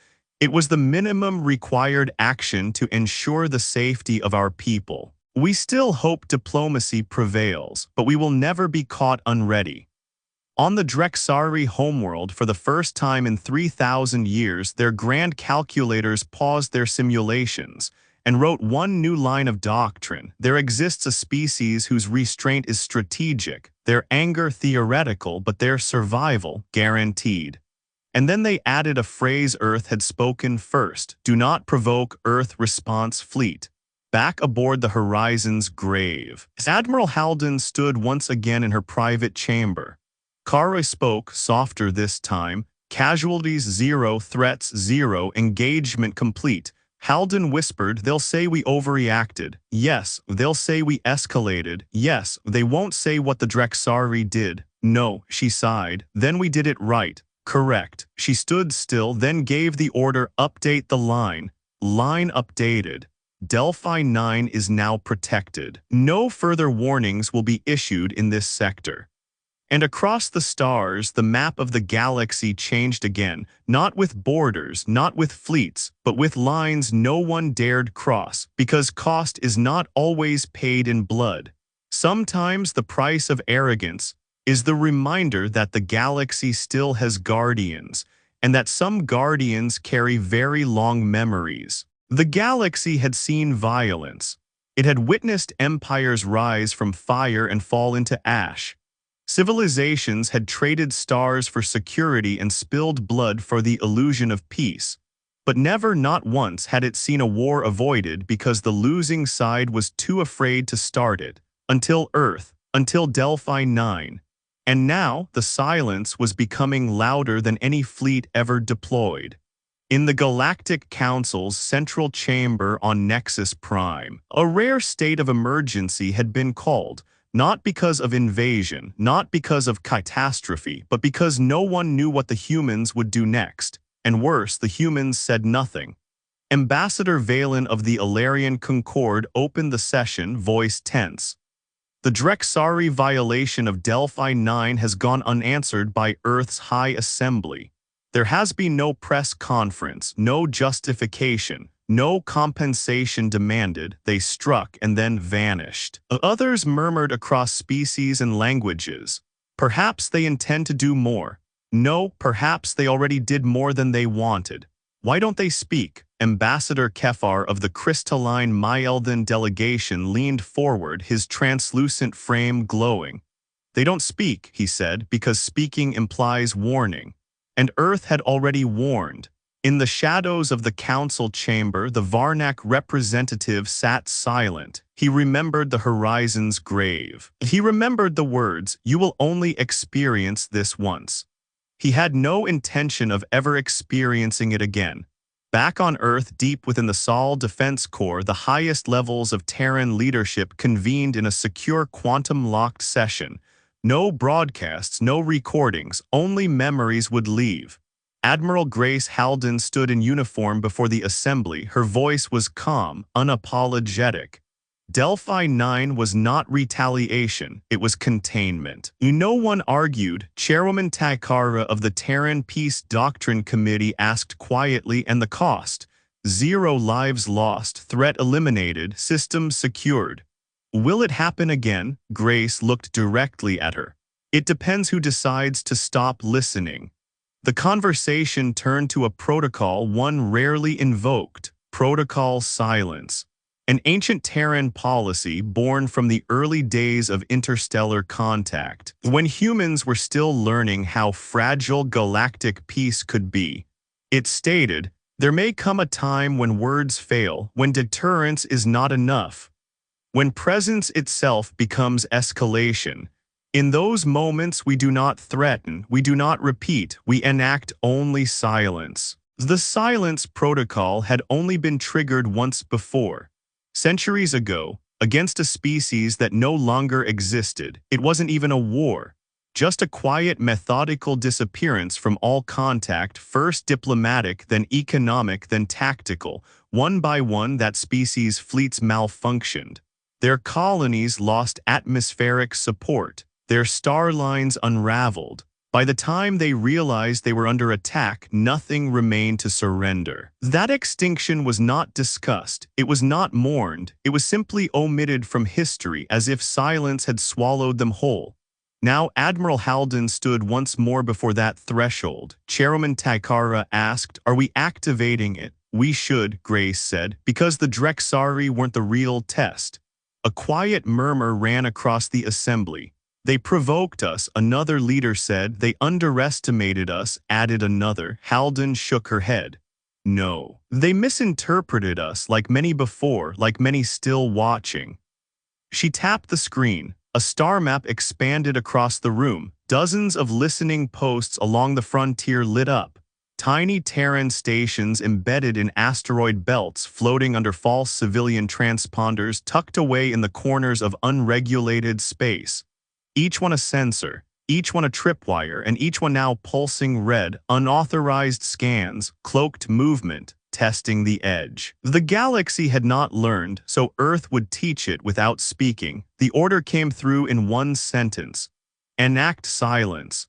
It was the minimum required action to ensure the safety of our people. We still hope diplomacy prevails, but we will never be caught unready. On the Drexari homeworld, for the first time in 3,000 years, their grand calculators paused their simulations and wrote one new line of doctrine. There exists a species whose restraint is strategic, their anger theoretical, but their survival guaranteed. And then they added a phrase Earth had spoken first: do not provoke Earth response fleet. Back aboard the Horizon's grave, Admiral Halden stood once again in her private chamber. Kara spoke, softer this time. Casualties 0, threats 0, engagement complete. Halden whispered, they'll say we overreacted. Yes, they'll say we escalated. Yes, they won't say what the Drexari did. No, she sighed. Then we did it right. Correct. She stood still, then gave the order, update the line. Line updated. Delphi 9 is now protected. No further warnings will be issued in this sector. And across the stars, the map of the galaxy changed again, not with borders, not with fleets, but with lines no one dared cross, because cost is not always paid in blood. Sometimes the price of arrogance is the reminder that the galaxy still has guardians, and that some guardians carry very long memories. The galaxy had seen violence. It had witnessed empires rise from fire and fall into ash. Civilizations had traded stars for security and spilled blood for the illusion of peace. But never, not once, had it seen a war avoided because the losing side was too afraid to start it. Until Earth, until Delphi 9. And now, the silence was becoming louder than any fleet ever deployed. In the Galactic Council's central chamber on Nexus Prime, a rare state of emergency had been called. Not because of invasion, not because of catastrophe, but because no one knew what the humans would do next. And worse, the humans said nothing. Ambassador Valen of the Ilarian Concord opened the session, voice tense. The Drexari violation of Delphi 9 has gone unanswered by Earth's High Assembly. There has been no press conference, no justification. No compensation demanded. They struck and then vanished. Others murmured across species and languages. Perhaps they intend to do more. No, perhaps they already did more than they wanted. Why don't they speak? Ambassador Kefar of the crystalline Myelden delegation leaned forward, his translucent frame glowing. They don't speak, he said, because speaking implies warning. And Earth had already warned. In the shadows of the council chamber, the Varnak representative sat silent. He remembered the horizon's grave. He remembered the words, "You will only experience this once." He had no intention of ever experiencing it again. Back on Earth, deep within the Sol Defense Corps, the highest levels of Terran leadership convened in a secure quantum-locked session. No broadcasts, no recordings, only memories would leave. Admiral Grace Halden stood in uniform before the assembly. Her voice was calm, unapologetic. Delphi 9 was not retaliation, it was containment. No one argued. Chairwoman Takara of the Terran Peace Doctrine Committee asked quietly, and the cost? 0 lives lost, threat eliminated, systems secured. Will it happen again? Grace looked directly at her. It depends who decides to stop listening. The conversation turned to a protocol one rarely invoked, protocol silence. An ancient Terran policy born from the early days of interstellar contact, when humans were still learning how fragile galactic peace could be. It stated, there may come a time when words fail, when deterrence is not enough, when presence itself becomes escalation. In those moments we do not threaten, we do not repeat, we enact only silence. The silence protocol had only been triggered once before. Centuries ago, against a species that no longer existed. It wasn't even a war. Just a quiet, methodical disappearance from all contact, first diplomatic, then economic, then tactical. One by one, that species' fleets malfunctioned. Their colonies lost atmospheric support. Their star lines unraveled. By the time they realized they were under attack, nothing remained to surrender. That extinction was not discussed. It was not mourned. It was simply omitted from history, as if silence had swallowed them whole. Now Admiral Halden stood once more before that threshold. Chairwoman Takara asked, "Are we activating it?" "We should," Grace said, "because the Drexari weren't the real test." A quiet murmur ran across the assembly. "They provoked us," another leader said. "They underestimated us," added another. Halden shook her head. "No. They misinterpreted us, like many before, like many still watching." She tapped the screen. A star map expanded across the room. Dozens of listening posts along the frontier lit up. Tiny Terran stations embedded in asteroid belts floating under false civilian transponders tucked away in the corners of unregulated space. Each one a sensor, each one a tripwire, and each one now pulsing red, unauthorized scans, cloaked movement, testing the edge. The galaxy had not learned, so Earth would teach it without speaking. The order came through in one sentence: enact silence.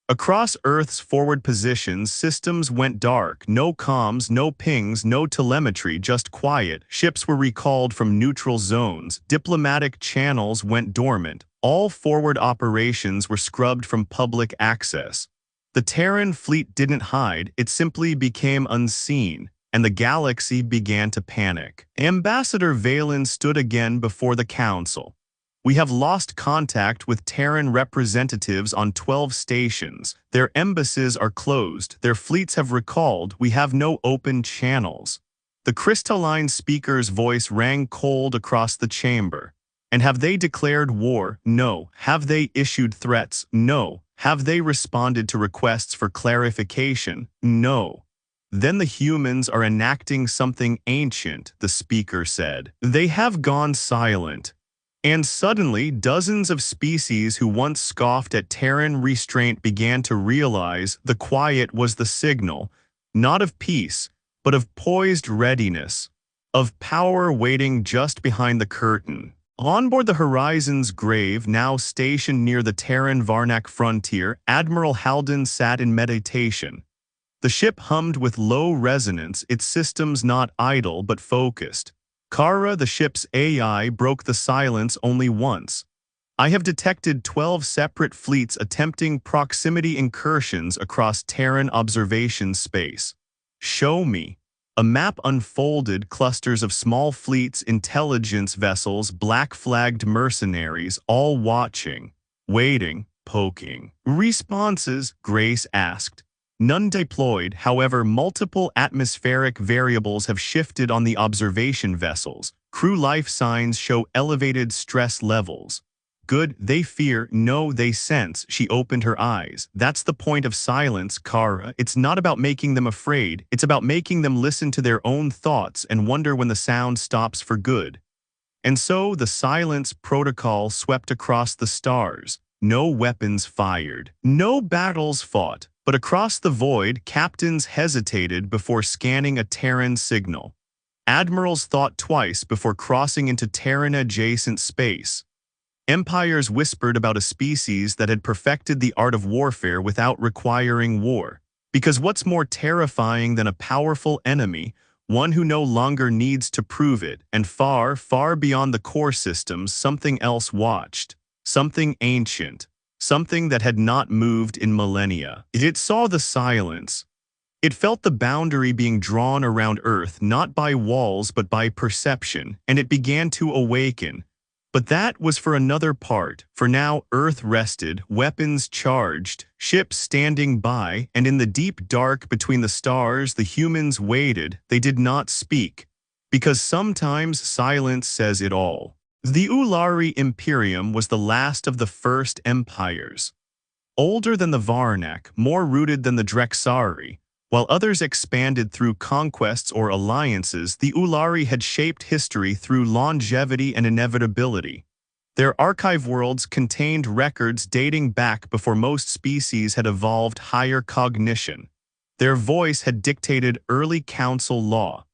Across Earth's forward positions, systems went dark. No comms, no pings, no telemetry, just quiet. Ships were recalled from neutral zones. Diplomatic channels went dormant. All forward operations were scrubbed from public access. The Terran fleet didn't hide, it simply became unseen, and the galaxy began to panic. Ambassador Valen stood again before the council. We have lost contact with Terran representatives on 12 stations. Their embassies are closed. Their fleets have recalled. We have no open channels. The crystalline speaker's voice rang cold across the chamber. And have they declared war? No. Have they issued threats? No. Have they responded to requests for clarification? No. Then the humans are enacting something ancient, the speaker said. They have gone silent. And suddenly, dozens of species who once scoffed at Terran restraint began to realize the quiet was the signal, not of peace, but of poised readiness, of power waiting just behind the curtain. On board the Horizon's Grave, now stationed near the Terran-Varnak frontier, Admiral Halden sat in meditation. The ship hummed with low resonance, its systems not idle but focused. Kara, the ship's AI, broke the silence only once. I have detected 12 separate fleets attempting proximity incursions across Terran observation space. Show me. A map unfolded, clusters of small fleets, intelligence vessels, black-flagged mercenaries, all watching, waiting, poking. Responses, Grace asked. None deployed, however, multiple atmospheric variables have shifted on the observation vessels. Crew life signs show elevated stress levels. Good, they fear, no, they sense. She opened her eyes. That's the point of silence, Kara. It's not about making them afraid. It's about making them listen to their own thoughts and wonder when the sound stops for good. And so the silence protocol swept across the stars. No weapons fired. No battles fought. But across the void, captains hesitated before scanning a Terran signal. Admirals thought twice before crossing into Terran-adjacent space. Empires whispered about a species that had perfected the art of warfare without requiring war. Because what's more terrifying than a powerful enemy, one who no longer needs to prove it, and far, far beyond the core systems, something else watched. Something ancient. Something that had not moved in millennia. It saw the silence. It felt the boundary being drawn around Earth not by walls but by perception, and it began to awaken. But that was for another part. For now, Earth rested, weapons charged, ships standing by, and in the deep dark between the stars the humans waited. They did not speak. Because sometimes silence says it all. The Ulari Imperium was the last of the first empires. Older than the Varnak, more rooted than the Drexari, while others expanded through conquests or alliances, the Ulari had shaped history through longevity and inevitability. Their archive worlds contained records dating back before most species had evolved higher cognition. Their voice had dictated early council law.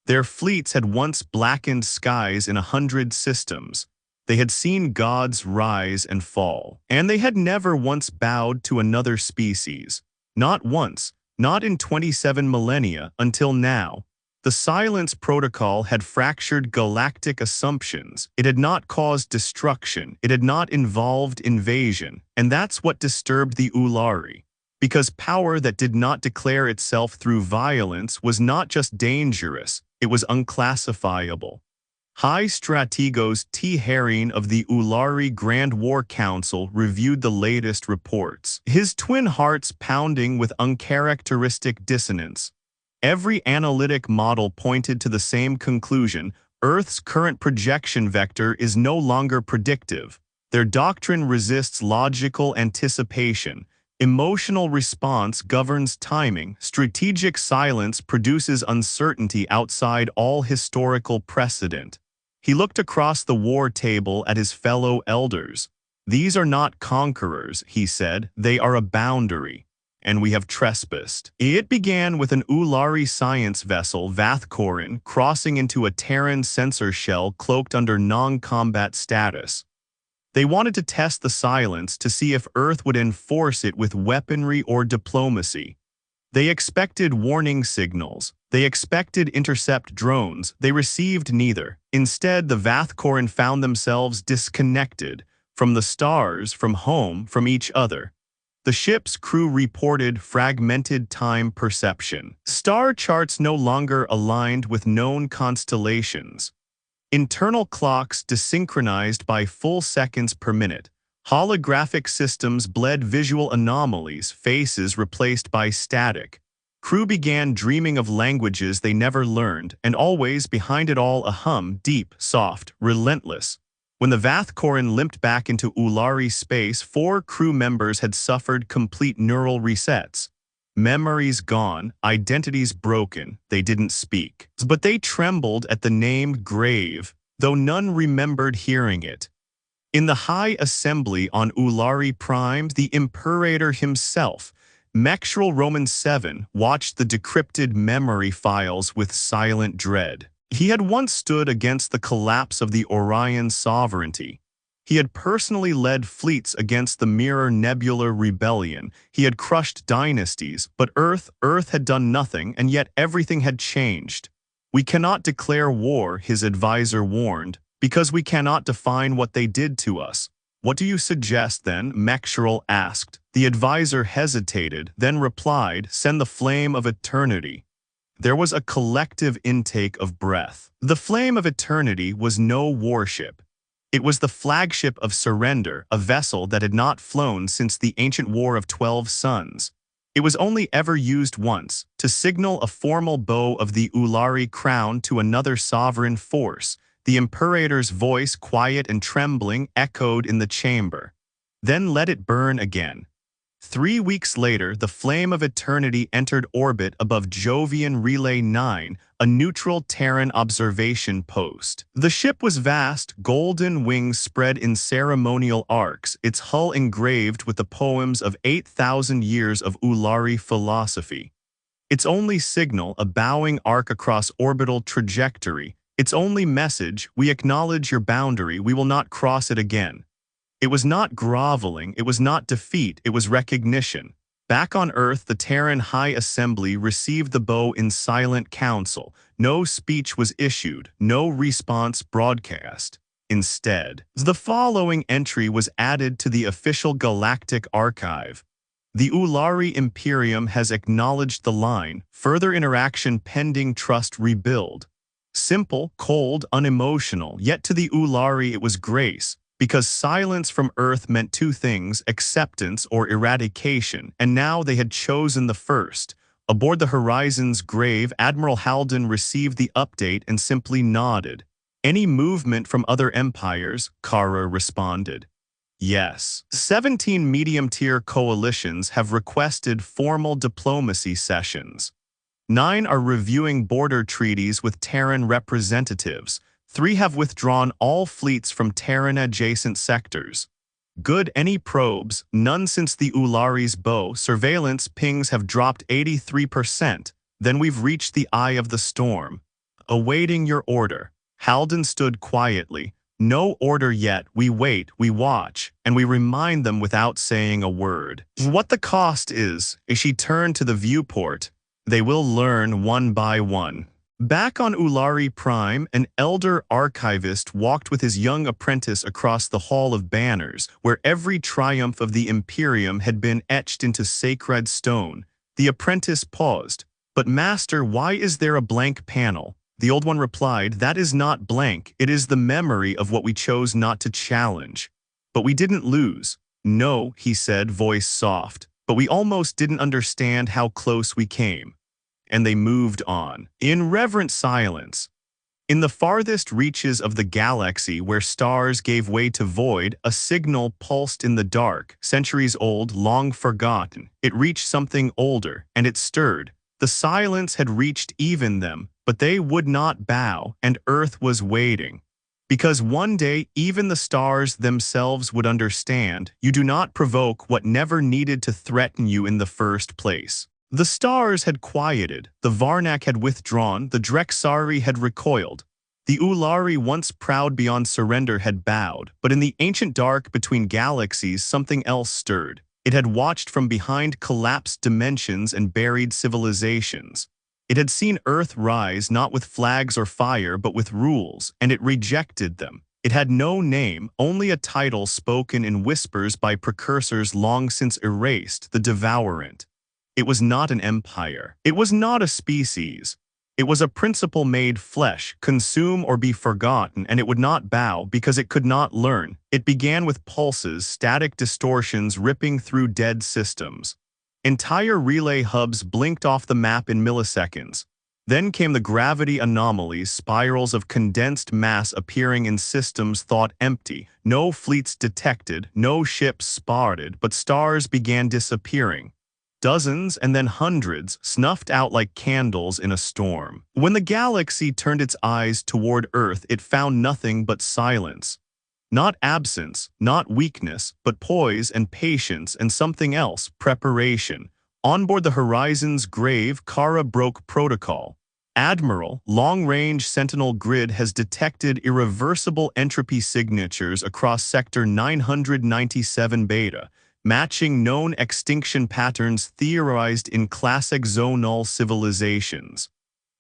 Their fleets had once blackened skies in 100 systems. They had seen gods rise and fall. And they had never once bowed to another species. Not once, not in 27 millennia, until now. The Silence Protocol had fractured galactic assumptions. It had not caused destruction. It had not involved invasion. And that's what disturbed the Ulari. Because power that did not declare itself through violence was not just dangerous, it was unclassifiable. High Strategos T. Herring of the Ulari Grand War Council reviewed the latest reports, his twin hearts pounding with uncharacteristic dissonance. Every analytic model pointed to the same conclusion: Earth's current projection vector is no longer predictive. Their doctrine resists logical anticipation. Emotional response governs timing. Strategic silence produces uncertainty outside all historical precedent. He looked across the war table at his fellow elders. These are not conquerors, he said. They are a boundary. and we have trespassed. It began with an Ulari science vessel, Vathkorin, crossing into a Terran sensor shell cloaked under non-combat status. They wanted to test the silence to see if Earth would enforce it with weaponry or diplomacy. They expected warning signals. They expected intercept drones. They received neither. Instead, the Vathkorin found themselves disconnected from the stars, from home, from each other. The ship's crew reported fragmented time perception. Star charts no longer aligned with known constellations. Internal clocks desynchronized by full seconds per minute. Holographic systems bled visual anomalies, faces replaced by static. Crew began dreaming of languages they never learned, and always behind it all a hum, deep, soft, relentless. When the Vathkorin limped back into Ulari space, 4 crew members had suffered complete neural resets. Memories gone, identities broken, they didn't speak. But they trembled at the name Grave, though none remembered hearing it. In the High Assembly on Ulari Prime, the Imperator himself, Mechtrel Roman 7, watched the decrypted memory files with silent dread. He had once stood against the collapse of the Orion sovereignty. He had personally led fleets against the Mirror Nebular Rebellion. He had crushed dynasties, but Earth had done nothing, and yet everything had changed. We cannot declare war, his advisor warned, because we cannot define what they did to us. What do you suggest then? Mechtrel asked. The advisor hesitated, then replied, send the flame of eternity. There was a collective intake of breath. The flame of eternity was no warship. It was the flagship of surrender, a vessel that had not flown since the ancient War of 12 Suns. It was only ever used once, to signal a formal bow of the Ulari crown to another sovereign force. The Imperator's voice, quiet and trembling, echoed in the chamber. Then let it burn again. 3 weeks later, the flame of eternity entered orbit above Jovian Relay 9, a neutral Terran observation post. The ship was vast, golden wings spread in ceremonial arcs, its hull engraved with the poems of 8,000 years of Ulari philosophy. Its only signal, a bowing arc across orbital trajectory. Its only message, we acknowledge your boundary, we will not cross it again. It was not groveling, it was not defeat, it was recognition. Back on Earth, the Terran High Assembly received the bow in silent council. No speech was issued, no response broadcast. Instead, the following entry was added to the official Galactic Archive. The Ulari Imperium has acknowledged the line, further interaction pending, trust rebuild. Simple, cold, unemotional, yet to the Ulari it was grace, because silence from Earth meant 2 things, acceptance or eradication, and now they had chosen the first. Aboard the Horizon's Grave, Admiral Halden received the update and simply nodded. Any movement from other empires? Kara responded. Yes. 17 medium-tier coalitions have requested formal diplomacy sessions. 9 are reviewing border treaties with Terran representatives. 3 have withdrawn all fleets from Terran-adjacent sectors. Good, any probes? None since the Ulari's bow. Surveillance pings have dropped 83%. Then we've reached the eye of the storm. Awaiting your order. Halden stood quietly. No order yet. We wait, we watch, and we remind them without saying a word. What the cost is, as she turned to the viewport, they will learn one by one. Back on Ulari Prime, an elder archivist walked with his young apprentice across the Hall of Banners, where every triumph of the Imperium had been etched into sacred stone. The apprentice paused. But master, why is there a blank panel? The old one replied, that is not blank, it is the memory of what we chose not to challenge. But we didn't lose. No, he said, voice soft. But we almost didn't understand how close we came. And they moved on, in reverent silence. In the farthest reaches of the galaxy where stars gave way to void, a signal pulsed in the dark, centuries old, long forgotten. It reached something older, and it stirred. The silence had reached even them, but they would not bow, and Earth was waiting. Because one day even the stars themselves would understand you do not provoke what never needed to threaten you in the first place. The stars had quieted, the Varnak had withdrawn, the Drexari had recoiled. The Ulari, once proud beyond surrender, had bowed, but in the ancient dark between galaxies something else stirred. It had watched from behind collapsed dimensions and buried civilizations. It had seen Earth rise not with flags or fire but with rules, and it rejected them. It had no name, only a title spoken in whispers by precursors long since erased, the Devourant. It was not an empire. It was not a species. It was a principle made flesh, consume or be forgotten, and it would not bow because it could not learn. It began with pulses, static distortions ripping through dead systems. Entire relay hubs blinked off the map in milliseconds. Then came the gravity anomalies, spirals of condensed mass appearing in systems thought empty. No fleets detected, no ships spotted, but stars began disappearing. Dozens and then hundreds snuffed out like candles in a storm. When the galaxy turned its eyes toward Earth, it found nothing but silence. Not absence, not weakness, but poise and patience and something else, preparation. On board the Horizon's grave, Kara broke protocol. Admiral, long-range Sentinel grid has detected irreversible entropy signatures across Sector 997 Beta, matching known extinction patterns theorized in classic zonal civilizations.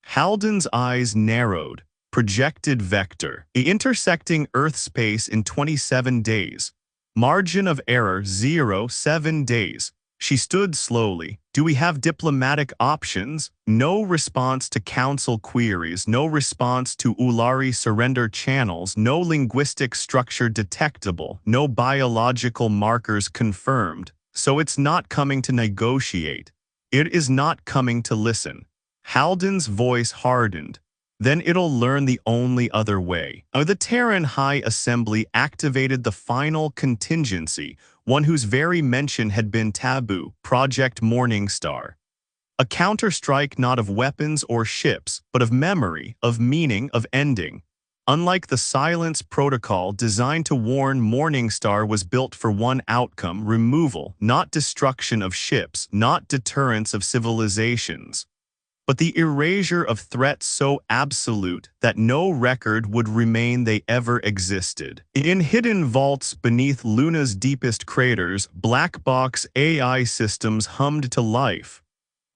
Halden's eyes narrowed. Projected vector, intersecting Earth space in 27 days. Margin of error 7 days. She stood slowly. Do we have diplomatic options? No response to council queries, no response to Ulari surrender channels, no linguistic structure detectable, no biological markers confirmed. So it's not coming to negotiate. It is not coming to listen. Halden's voice hardened. Then it'll learn the only other way. The Terran High Assembly activated the final contingency, one whose very mention had been taboo, Project Morningstar. A counterstrike not of weapons or ships, but of memory, of meaning, of ending. Unlike the Silence Protocol designed to warn, Morningstar was built for one outcome: removal, not destruction of ships, not deterrence of civilizations, but the erasure of threats so absolute that no record would remain they ever existed. In hidden vaults beneath Luna's deepest craters, black box AI systems hummed to life.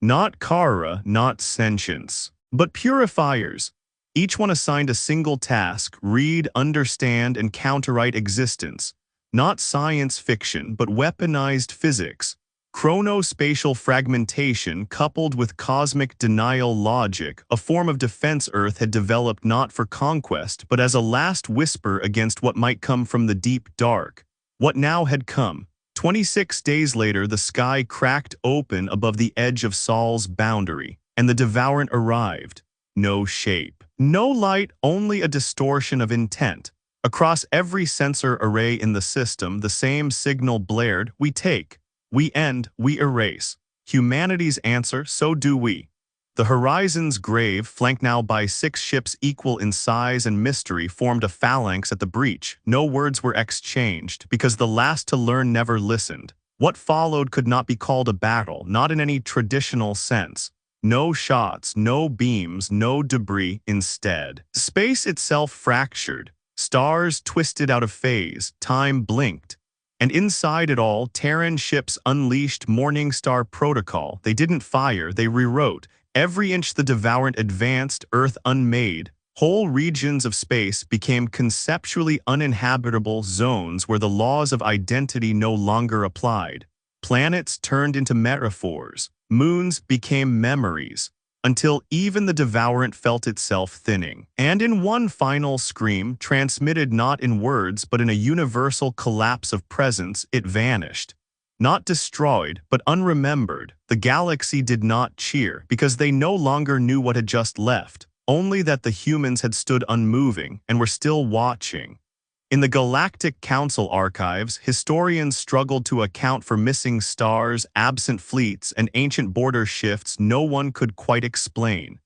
Not Kara, not sentience, but purifiers. Each one assigned a single task: read, understand, and counterwrite existence. Not science fiction, but weaponized physics. Chronospatial fragmentation coupled with cosmic denial logic, a form of defense Earth had developed not for conquest but as a last whisper against what might come from the deep dark. What now had come? 26 days later, the sky cracked open above the edge of Sol's boundary, and the Devourant arrived. No shape, no light, only a distortion of intent. Across every sensor array in the system, the same signal blared: we take. We end, we erase. Humanity's answer: so do we. The Horizon's grave, flanked now by 6 ships equal in size and mystery, formed a phalanx at the breach. No words were exchanged, because the last to learn never listened. What followed could not be called a battle, not in any traditional sense. No shots, no beams, no debris. Instead, space itself fractured. Stars twisted out of phase, time blinked. And inside it all, Terran ships unleashed Morningstar Protocol. They didn't fire, they rewrote. Every inch the Devourant advanced, Earth unmade. Whole regions of space became conceptually uninhabitable zones where the laws of identity no longer applied. Planets turned into metaphors. Moons became memories. Until even the Devourant felt itself thinning. And in one final scream, transmitted not in words but in a universal collapse of presence, it vanished. Not destroyed, but unremembered. The galaxy did not cheer, because they no longer knew what had just left, only that the humans had stood unmoving and were still watching. In the Galactic Council archives, historians struggled to account for missing stars, absent fleets, and ancient border shifts no one could quite explain.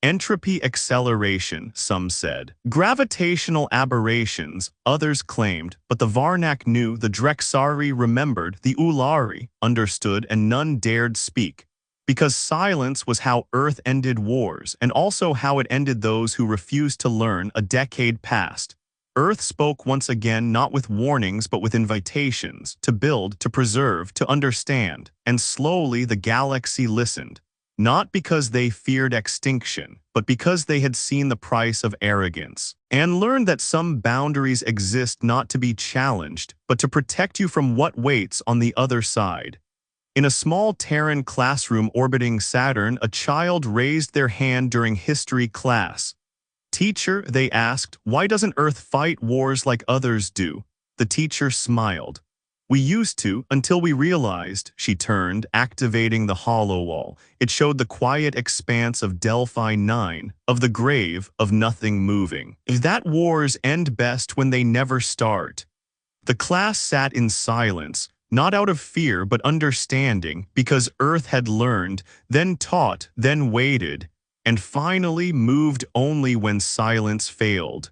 Entropy acceleration, some said. Gravitational aberrations, others claimed, but the Varnak knew, the Drexari remembered, the Ulari understood, and none dared speak. Because silence was how Earth ended wars, and also how it ended those who refused to learn. A decade passed. Earth spoke once again, not with warnings but with invitations, to build, to preserve, to understand, and slowly the galaxy listened. Not because they feared extinction, but because they had seen the price of arrogance, and learned that some boundaries exist not to be challenged, but to protect you from what waits on the other side. In a small Terran classroom orbiting Saturn, a child raised their hand during history class. "Teacher," they asked, "why doesn't Earth fight wars like others do?" The teacher smiled. "We used to, until we realized," she turned, activating the holowall. It showed the quiet expanse of Delphi 9, of the grave, of nothing moving. "That wars end best when they never start." The class sat in silence, not out of fear but understanding, because Earth had learned, then taught, then waited, and finally moved only when silence failed.